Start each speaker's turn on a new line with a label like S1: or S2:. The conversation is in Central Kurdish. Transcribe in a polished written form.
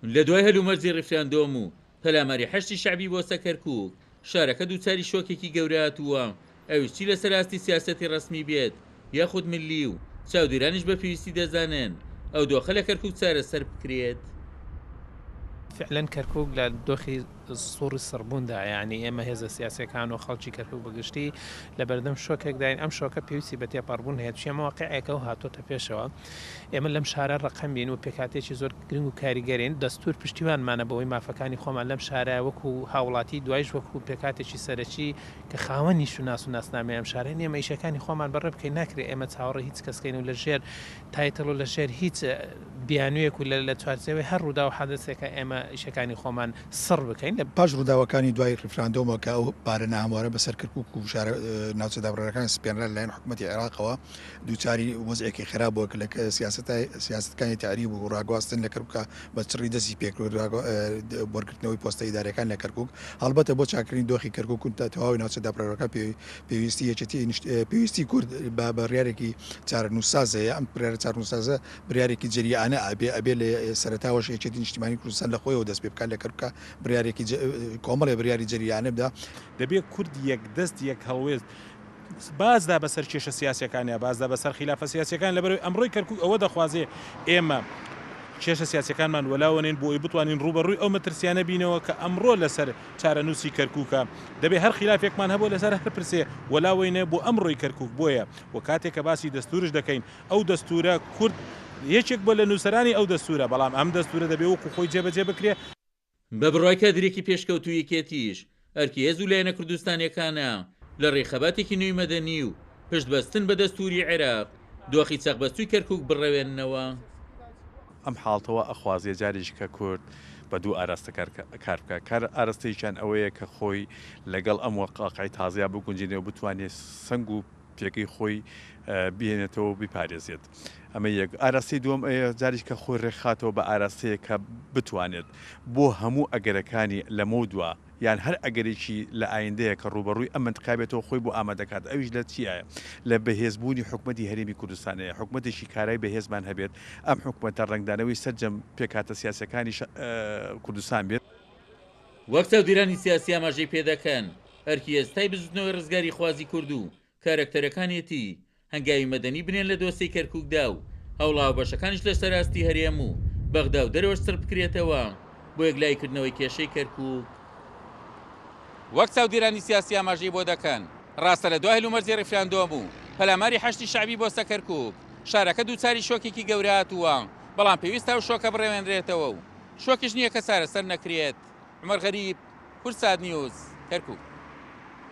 S1: لە دوای هەلومەرجی ڕیفراندۆم و پەلاماری حەشتی شعبی بۆ سەکەرکووک شارەکە دووچاری شۆکێکی گەورە هاتووە. ئەویشتی لەسەر ئاستی سیاسەتی ڕسمی بێت یاخود ملی و چاودێرانیش بە پێویستی دەزانن ئەو دۆخە لە کەرکووک چارەسەر بکرێت.
S2: فعلەن کەرکووک لە دۆخی سووری سڕبووندا، یعنی ئێمە هێزە سیاسەکان و خەڵکی کەرکووک بەگشتی لە بەردەم شۆکێکداین. ئەم شۆکە پێویستی بە تێپەڕبوون هەیە شێمەواقعەکە و هاتۆتە پێشەوە. ئێمە لەم شارە ڕقەمبین و پێکاتێکی زۆر گرنگ و کاریگەرین. دەستور پشتیوانمانە بەوەی مافەکانی خۆمان لەم شارە وەکو هاوڵاتی دوایش وەکو پێکاتێکی سەرەکی کە خاوەنی شوناس و ناسنامەی ئەم شارە ئێمە ئیشەکانی خۆمان بەڕێ بکەین. ناکرێت ئێمە چاوەڕێ هیچ کەسکەین و لە ژێر تایتڵ و لە ژێر هیچ بیانویەک و لە چوارچێوەی هەر ڕوودا و حەدەسێکە ئێمە ئیشەکانی خۆمان سڕ بکەین. لە
S3: پاش ڕووداوەکانی دوای ڕیفراندۆمەکە ئەو پارە ناهەموارە بەسەر کەرکووک و شارە ناوچەدابڕەکان سپێنرا لەلایەن حکوومەتی عێراقەوە دووچاری وەزعێکی خراپ بووە کە لە سیاستەکانی تاریب و ڕاگواستن لە کەرکووکە بە چڕی دەستی پێکرد بۆرگرتنەوەی پۆستەی دارەکان لە کەرکووک. هەڵبەتە بۆ چاکردنی دۆخی کەرکووک و تەواوی ناوچەدابڕەکە پێویستی یەکێتی پێویستی کورد بە بڕیارێکی چارەنووسازەیە. ئەم بڕیارە چارەنووسازە بڕیارێکی جەریانە ئەبێ لە سەرەتاوەش یەکێتی نیشتیمانی کوردستان لە خۆیەوە دەست پێ بکات لە کەرکووکە بڕیارێکی کۆمەڵی بڕیاری جەریانە بدا.
S4: دەبێت کورد یەک دەست یەک هەڵوێست بازدا بەسەر کێشە سیاسەکانیە بازدا بەسەر خلافە سیاسەکان لەبەرەوەی ئەمڕۆی کەرکووک ئەوە دەخوازێ ئێمە کێشە سیاسەکانمان وەلاوەنین بۆی بتوانین ڕوبەڕووی ئەو مەترسیانە بینەوە کە ئەمڕۆ لەسەر چارەنووسی کەرکووکە. دەبێت هەر خلافێکمان هەبوو لەسەر هەر پرسێ وەلاوەینە بۆ ئەمڕۆی کەرکووک. بۆیە و کاتێککە باسی دەستورش دەکەین ئەو دەستورە کورد یەکێک بۆ لە نووسرانی ئەو دەستورە، بەڵام ئەم دەستورە دەبێت وەکو خۆی جێبەجێ بکرێ.
S1: بە بڕای کادرێکی پێشکەوتوویەکێتیش ئەرکی هێز و لایەنە کوردستانیەکانە لە ڕێخەباتێکی نوێی مەدەنی و پشتبەستن بە دەستوری عێراق دۆخی چەقبەستووی کەرکووک بڕەوێننەوە.
S5: ئەم حاڵتەوە ئەخوازیە جاریش کە کورد بە دوو ئاراستە کار بکە. کار ئاراستەیەکیان ئەوەیە کە خۆی لەگەڵ ئەم وەقاقعی تازیا بگونجێنەوە بتوانێت سنگ و پێکەی خۆی بێنێتەوە بیپارێزێت. ئەمە یەک. ئاراستی دووەم جاریش کە خۆی ڕێکخاتەوە بە ئاراستەیە کە بتوانێت بۆ هەموو ئەگەرەکانی لەمە دووە یان هەر ئەگەرێکی لە ئایندەیە کە ڕوبەڕووی ئەم منتقابێتەوە خۆی بۆ ئامادەکات. ئەویش لە چیایە؟ لە بەهێزبوونی حکومەتی هەرێمی کوردستانەیە. حکومەتێکی کارای بەهێزمان هەبێت، ئەم حکومەتە ڕنگدانەوەی سەرجەم پێکاتە سیاسەکانی کوردستان بێت.
S1: وەک چاودێرانی سیاسی ئاماژەی پێدەکەن ئەرکی ئێستای بزوتنەوەی ڕزگاری خوازی کورد و کارکتەرەکانێتی هەنگاوی مەدەنی بنێن لە دۆسەی کەرکووکدا و هەوڵاو بەشەکانیش لە سەراستی هەرێم و بەغدا و دەرەوەش سەر بکرێتەوە بۆ یەکلایکردنەوەی کێشەی کەرکووک. وەک چاودێرانی سیاسی ئاماژەی بۆ دەکەن ڕاستە لە دوای هەلومەرجی ڕیفراندۆم و پەلاماری حەشتی شعبی بۆ سەکەرکووک شارەکە دووچاری شۆکێکی گەورە هاتووە، بەڵام پێویستە و شۆکە بڕێوێنرێتەوە و شۆکیش نییە کە چارەسەر نەکرێت. عومەر غەریب، کورسات نیوز، کەرکووک.